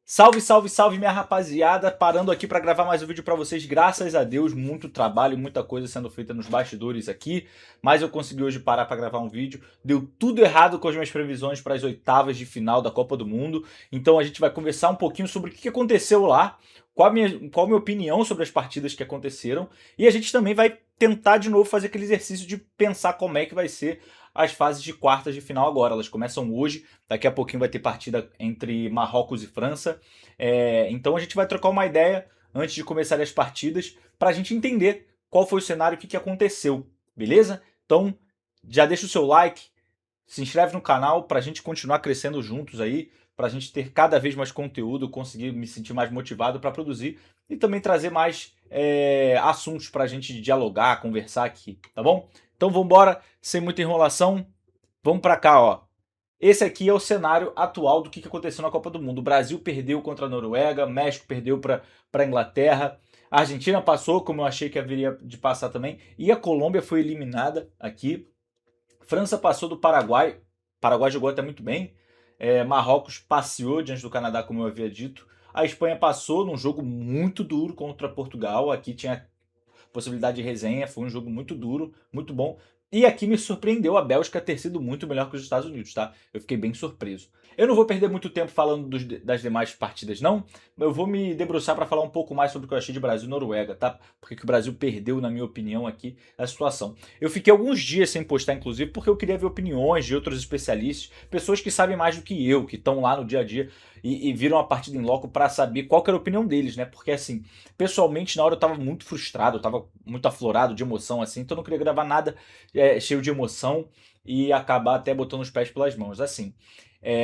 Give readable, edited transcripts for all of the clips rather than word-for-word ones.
Salve, salve, salve, minha rapaziada, parando aqui para gravar mais um vídeo para vocês, graças a Deus, muito trabalho, muita coisa sendo feita nos bastidores aqui, mas eu consegui hoje parar para gravar um vídeo, deu tudo errado com as minhas previsões para as oitavas de final da Copa do Mundo, então a gente vai conversar um pouquinho sobre o que aconteceu lá, qual a minha opinião sobre as partidas que aconteceram, e a gente também vai tentar de novo fazer aquele exercício de pensar como é que vai ser as fases de quartas de final agora, elas começam hoje. Daqui a pouquinho vai ter partida entre Marrocos e França. Então a gente vai trocar uma ideia antes de começar as partidas para a gente entender qual foi o cenário e o que aconteceu, beleza? Então já deixa o seu like, se inscreve no canal para a gente continuar crescendo juntos aí, para a gente ter cada vez mais conteúdo, conseguir me sentir mais motivado para produzir e também trazer mais assuntos para a gente dialogar, conversar aqui, tá bom? Então vamos embora, sem muita enrolação, vamos para cá, ó. Esse aqui é o cenário atual do que aconteceu na Copa do Mundo. O Brasil perdeu contra a Noruega, México perdeu para a Inglaterra, a Argentina passou, como eu achei que haveria de passar também, e a Colômbia foi eliminada aqui. França passou do Paraguai, o Paraguai jogou até muito bem. Marrocos passeou diante do Canadá, como eu havia dito. A Espanha passou num jogo muito duro contra Portugal. Aqui tinha possibilidade de resenha, foi um jogo muito duro, muito bom. E aqui me surpreendeu a Bélgica ter sido muito melhor que os Estados Unidos, tá? Eu fiquei bem surpreso. Eu não vou perder muito tempo falando das demais partidas, não. Eu vou me debruçar para falar um pouco mais sobre o que eu achei de Brasil e Noruega, tá? Porque que o Brasil perdeu, na minha opinião, aqui a situação. Eu fiquei alguns dias sem postar, inclusive, porque eu queria ver opiniões de outros especialistas, pessoas que sabem mais do que eu, que estão lá no dia a dia e viram a partida em loco para saber qual que era a opinião deles, né? Porque assim, pessoalmente, na hora eu tava muito frustrado, eu tava muito aflorado de emoção, assim, então eu não queria gravar nada cheio de emoção e acabar até botando os pés pelas mãos. Assim,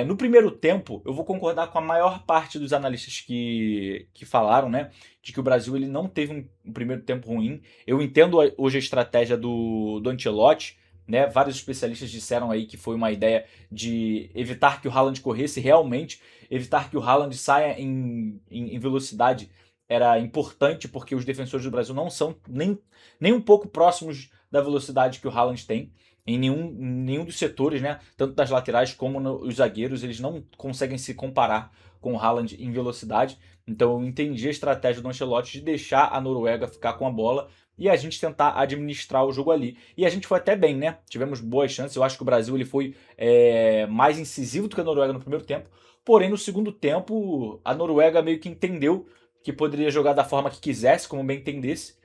no primeiro tempo, eu vou concordar com a maior parte dos analistas que falaram, né, de que o Brasil ele não teve um primeiro tempo ruim. Eu entendo hoje a estratégia do Ancelotti, né, vários especialistas disseram aí que foi uma ideia de evitar que o Haaland corresse, realmente evitar que o Haaland saia em velocidade era importante, porque os defensores do Brasil não são nem um pouco próximos da velocidade que o Haaland tem em nenhum dos setores, né? Tanto das laterais como os zagueiros, eles não conseguem se comparar com o Haaland em velocidade. Então eu entendi a estratégia do Ancelotti de deixar a Noruega ficar com a bola e a gente tentar administrar o jogo ali. E a gente foi até bem, né? Tivemos boas chances. Eu acho que o Brasil ele foi mais incisivo do que a Noruega no primeiro tempo. Porém, no segundo tempo, a Noruega meio que entendeu que poderia jogar da forma que quisesse, como bem entendesse.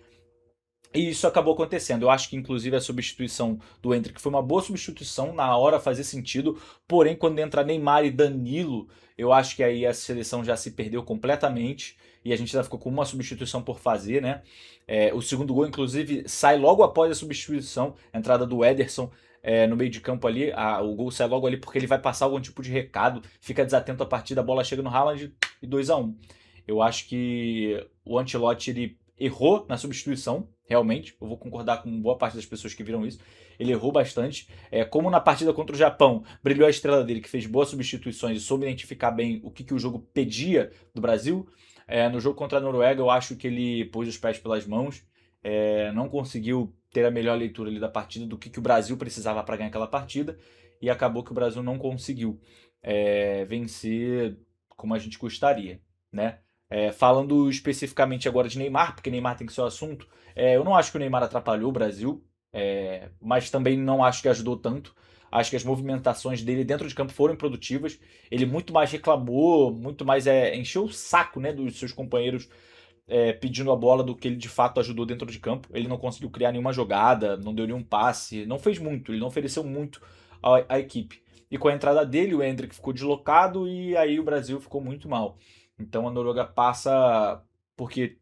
E isso acabou acontecendo. Eu acho que, inclusive, a substituição do Endrick foi uma boa substituição. Na hora fazia sentido. Porém, quando entra Neymar e Danilo, eu acho que aí a seleção já se perdeu completamente. E a gente já ficou com uma substituição por fazer, né? O segundo gol, inclusive, sai logo após a substituição. A entrada do Ederson no meio de campo ali. O gol sai logo ali porque ele vai passar algum tipo de recado. Fica desatento à partida, a bola chega no Haaland e 2-1. Eu acho que o Ancelotti ele errou na substituição, realmente. Eu vou concordar com boa parte das pessoas que viram isso. Ele errou bastante. Como na partida contra o Japão, brilhou a estrela dele, que fez boas substituições e soube identificar bem o que o jogo pedia do Brasil. No jogo contra a Noruega, eu acho que ele pôs os pés pelas mãos. Não conseguiu ter a melhor leitura ali da partida, do que o Brasil precisava para ganhar aquela partida. E acabou que o Brasil não conseguiu vencer como a gente gostaria, né? Falando especificamente agora de Neymar, porque Neymar tem que ser o assunto, eu não acho que o Neymar atrapalhou o Brasil, mas também não acho que ajudou tanto. Acho que as movimentações dele dentro de campo foram produtivas. Ele muito mais reclamou, muito mais encheu o saco, né, dos seus companheiros pedindo a bola do que ele de fato ajudou dentro de campo. Ele não conseguiu criar nenhuma jogada, não deu nenhum passe, não fez muito, ele não ofereceu muito à equipe. E com a entrada dele, o Endrick ficou deslocado e aí o Brasil ficou muito mal. Então a Noruega passa porque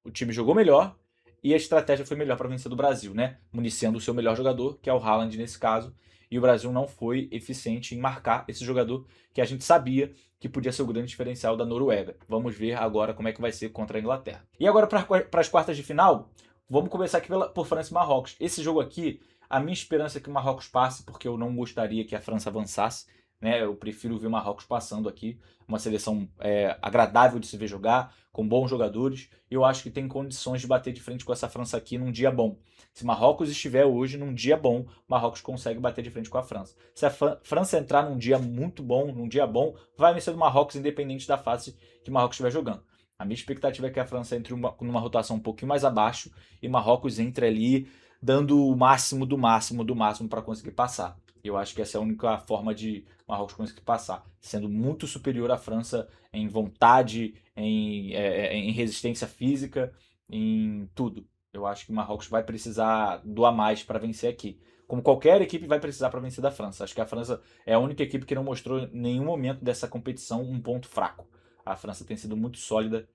o time jogou melhor e a estratégia foi melhor para vencer do Brasil, né? Municiando o seu melhor jogador, que é o Haaland nesse caso. E o Brasil não foi eficiente em marcar esse jogador que a gente sabia que podia ser o grande diferencial da Noruega. Vamos ver agora como é que vai ser contra a Inglaterra. E agora para as quartas de final, vamos começar aqui por França e Marrocos. Esse jogo aqui, a minha esperança é que o Marrocos passe, porque eu não gostaria que a França avançasse. né? Eu prefiro ver Marrocos passando aqui, uma seleção agradável de se ver jogar, com bons jogadores. Eu acho que tem condições de bater de frente com essa França aqui num dia bom. Se Marrocos estiver hoje num dia bom, Marrocos consegue bater de frente com a França. Se a França entrar num dia muito bom, num dia bom, vai vencer do Marrocos independente da fase que Marrocos estiver jogando. A minha expectativa é que a França entre numa rotação um pouquinho mais abaixo e Marrocos entre ali dando o máximo do máximo do máximo para conseguir passar. Eu acho que essa é a única forma de Marrocos conseguir passar, sendo muito superior à França em vontade, em resistência física, em tudo. Eu acho que o Marrocos vai precisar do a mais para vencer aqui. Como qualquer equipe vai precisar para vencer da França. Acho que a França é a única equipe que não mostrou em nenhum momento dessa competição um ponto fraco. A França tem sido muito sólida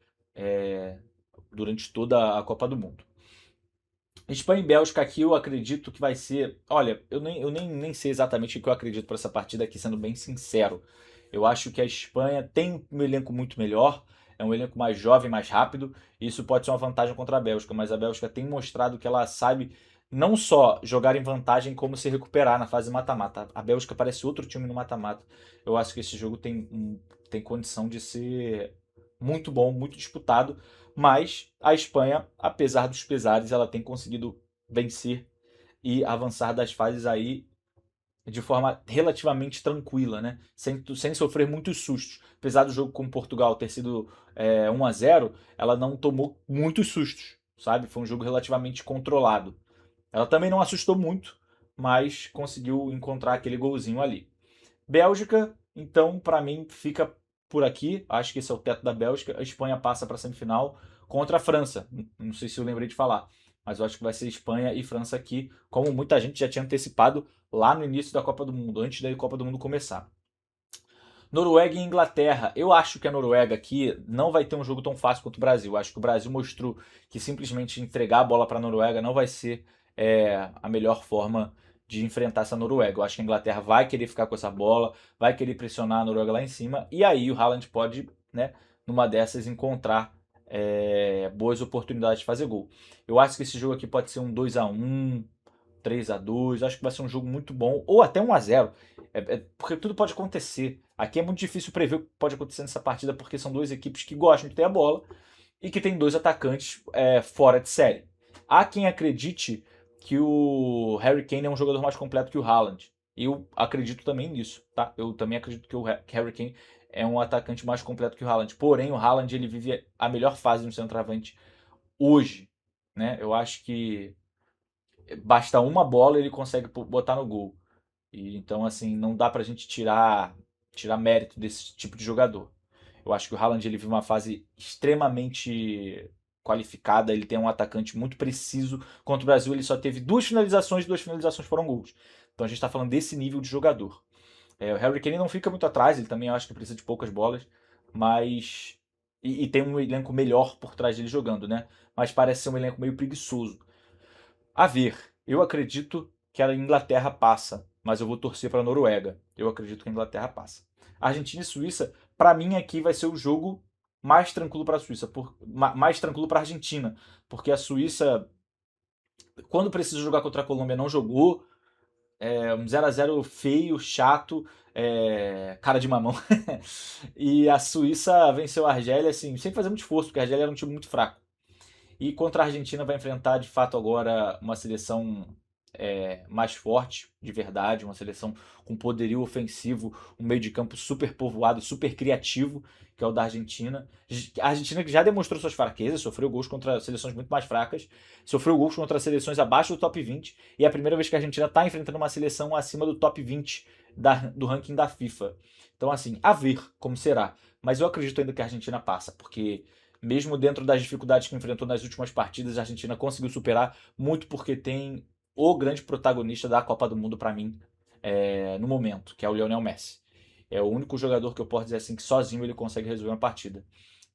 durante toda a Copa do Mundo. Espanha e Bélgica aqui eu acredito que vai ser. Olha, eu nem sei exatamente o que eu acredito para essa partida aqui, sendo bem sincero. Eu acho que a Espanha tem um elenco muito melhor, é um elenco mais jovem, mais rápido, e isso pode ser uma vantagem contra a Bélgica, mas a Bélgica tem mostrado que ela sabe não só jogar em vantagem, como se recuperar na fase mata-mata. A Bélgica parece outro time no mata-mata. Eu acho que esse jogo tem condição de ser muito bom, muito disputado, mas a Espanha, apesar dos pesares, ela tem conseguido vencer e avançar das fases aí de forma relativamente tranquila, né? Sem sofrer muitos sustos. Apesar do jogo com Portugal ter sido 1-0, ela não tomou muitos sustos, sabe? Foi um jogo relativamente controlado. Ela também não assustou muito, mas conseguiu encontrar aquele golzinho ali. Bélgica, então, para mim, fica por aqui. Acho que esse é o teto da Bélgica. A Espanha passa para a semifinal contra a França. Não sei se eu lembrei de falar, mas eu acho que vai ser Espanha e França aqui, como muita gente já tinha antecipado lá no início da Copa do Mundo, antes da Copa do Mundo começar. Noruega e Inglaterra. Eu acho que a Noruega aqui não vai ter um jogo tão fácil quanto o Brasil. Acho que o Brasil mostrou que simplesmente entregar a bola para a Noruega não vai ser a melhor forma de enfrentar essa Noruega. Eu acho que a Inglaterra vai querer ficar com essa bola, vai querer pressionar a Noruega lá em cima, e aí o Haaland pode, né, numa dessas, encontrar boas oportunidades de fazer gol. Eu acho que esse jogo aqui pode ser um 2-1, 3-2. Acho que vai ser um jogo muito bom, ou até 1-0. Porque tudo pode acontecer. Aqui é muito difícil prever o que pode acontecer nessa partida, porque são duas equipes que gostam de ter a bola e que tem dois atacantes fora de série. Há quem acredite que o Harry Kane é um jogador mais completo que o Haaland. Eu acredito também nisso, tá? Eu também acredito que o Harry Kane é um atacante mais completo que o Haaland. Porém, o Haaland ele vive a melhor fase no centroavante hoje, né? Eu acho que basta uma bola e ele consegue botar no gol. E então assim, não dá pra gente tirar mérito desse tipo de jogador. Eu acho que o Haaland ele vive uma fase extremamente qualificada, ele tem um atacante muito preciso. Contra o Brasil ele só teve duas finalizações foram gols. Então a gente está falando desse nível de jogador. O Harry Kane não fica muito atrás, ele também acho que precisa de poucas bolas, mas e tem um elenco melhor por trás dele jogando, né? Mas parece ser um elenco meio preguiçoso. A ver, eu acredito que a Inglaterra passa, mas eu vou torcer para a Noruega. Eu acredito que a Inglaterra passa. Argentina e Suíça, para mim aqui vai ser o jogo mais tranquilo para a Suíça, mais tranquilo para a Argentina, porque a Suíça, quando precisa jogar contra a Colômbia, não jogou. Um 0-0 feio, chato, cara de mamão. E a Suíça venceu a Argélia, assim, sem fazer muito esforço, porque a Argélia era um time muito fraco. E contra a Argentina vai enfrentar de fato agora uma seleção mais forte, de verdade, uma seleção com poderio ofensivo, um meio de campo super povoado, super criativo, que é o da Argentina. A Argentina que já demonstrou suas fraquezas, sofreu gols contra seleções muito mais fracas, sofreu gols contra seleções abaixo do top 20, e é a primeira vez que a Argentina está enfrentando uma seleção acima do top 20 do ranking da FIFA. Então, assim, a ver como será. Mas eu acredito ainda que a Argentina passa, porque mesmo dentro das dificuldades que enfrentou nas últimas partidas, a Argentina conseguiu superar muito porque tem o grande protagonista da Copa do Mundo para mim no momento, que é o Lionel Messi. É o único jogador que eu posso dizer assim que sozinho ele consegue resolver uma partida.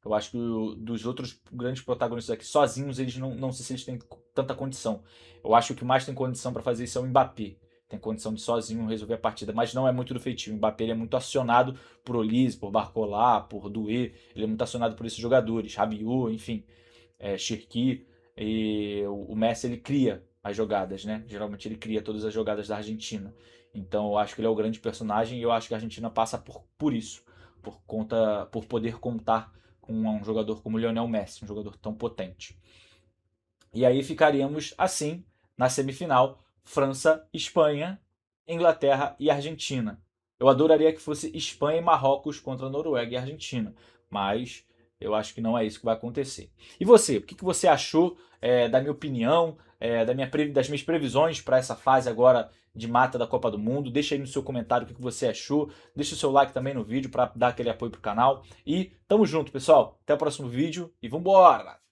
Eu acho que dos outros grandes protagonistas aqui, sozinhos, eles não sei se eles têm tanta condição. Eu acho que o que mais tem condição para fazer isso é o Mbappé. Tem condição de sozinho resolver a partida, mas não é muito do feitio. O Mbappé ele é muito acionado por Olise, por Barcola, por Doué. Ele é muito acionado por esses jogadores, Rabiot, enfim, Cherki. E o Messi ele cria as jogadas, né? Geralmente ele cria todas as jogadas da Argentina. Então eu acho que ele é o grande personagem e eu acho que a Argentina passa por isso, por poder contar com um jogador como Lionel Messi, um jogador tão potente. E aí ficaríamos assim na semifinal: França, Espanha, Inglaterra e Argentina. Eu adoraria que fosse Espanha e Marrocos contra Noruega e Argentina, mas eu acho que não é isso que vai acontecer. E você, o que você achou da minha opinião, das minhas previsões para essa fase agora de mata da Copa do Mundo? Deixa aí no seu comentário o que você achou, deixa o seu like também no vídeo para dar aquele apoio pro canal. E tamo junto, pessoal. Até o próximo vídeo e vambora!